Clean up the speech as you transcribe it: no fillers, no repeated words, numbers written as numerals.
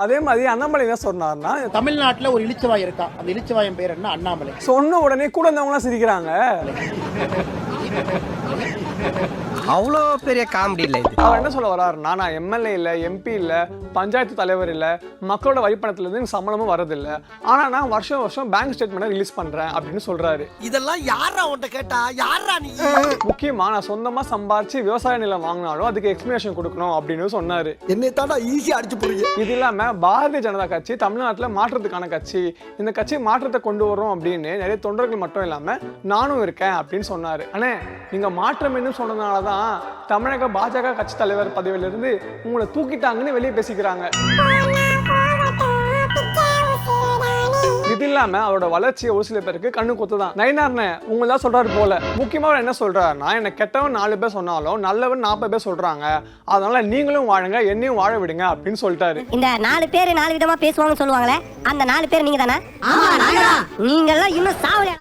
அதே மாதிரி அண்ணாமலை என்ன சொன்னார்னா, தமிழ்நாட்டுல ஒரு இளிச்சவாய் இருக்கா, அந்த இளிச்சவாயன் பேர் என்ன? அண்ணாமலை. சொன்ன உடனே கூட இருந்தவங்களாம் சிரிக்கிறாங்க. அவ்வளோ பெரிய காமெடி இல்லை இது. அவர் என்ன சொல்ல வர்றாருன்னா, நான் எம்எல்ஏ இல்ல, எம்பி இல்ல, பஞ்சாயத்து தலைவர் இல்ல, மக்களோட வரிப்பணத்துல இருந்து சம்பளமும் வரதில்ல, ஆனா நான் வருஷம் வருஷம் பேங்க் ஸ்டேட்மெண்ட் ரிலீஸ் பண்றேன் அப்படின்னு சொல்றாரு. இதெல்லாம் யாரா உன்கிட்ட கேட்டா? யாரா நீ? முக்கியமா நான் சொந்தமா சம்பாரிச்சு விவசாய நிலம் வாங்கினாலும் அதுக்கு எக்ஸ்பிளனேஷன் கொடுக்கணும் அப்படின்னு சொன்னாரு. என்னை தாண்டா ஈஸியா அடிச்சு போறீங்க. இது இல்லாம பாரதிய ஜனதா கட்சி தமிழ்நாட்டுல மாற்றத்துக்கான கட்சி, இந்த கட்சி மாற்றத்தை கொண்டு வரும் அப்படின்னு நிறைய தொண்டர்கள் மட்டும் இல்லாம நானும் இருக்கேன் அப்படின்னு சொன்னாரு. அண்ணே, நீங்க மாற்றம் என்ன சொன்னதுனாலதான் தமிழக பாஜக கட்சி தலைவர் பதவியிலிருந்து உங்களை தூக்கிட்டாங்கன்னு வெளியே பேசிக்கிறாங்க. இது இல்லாம அவரோட வளர்ச்சி ஒரு சில பேருக்கு கண்ணு கொத்துதான். நயினார்னே உங்களா சொல்றாரு போல. முக்கியமா அவர் என்ன சொல்றாருன்னா, என்ன கெட்டவன் 4 பேர் சொன்னாலும் நல்லவன் 40 பேர் சொல்றாங்க, அதனால நீங்களும் வாழுங்க, என்னையும் வாழ விடுங்க அப்படின்னு சொல்லிட்டாரு. இந்த 4 பேர் 4 விதமா பேசுவாங்கன்னு சொல்லுவாங்களே, அந்த 4 பேர் நீங்க தானே? நீங்க எல்லாம் இன்னும் சாவல.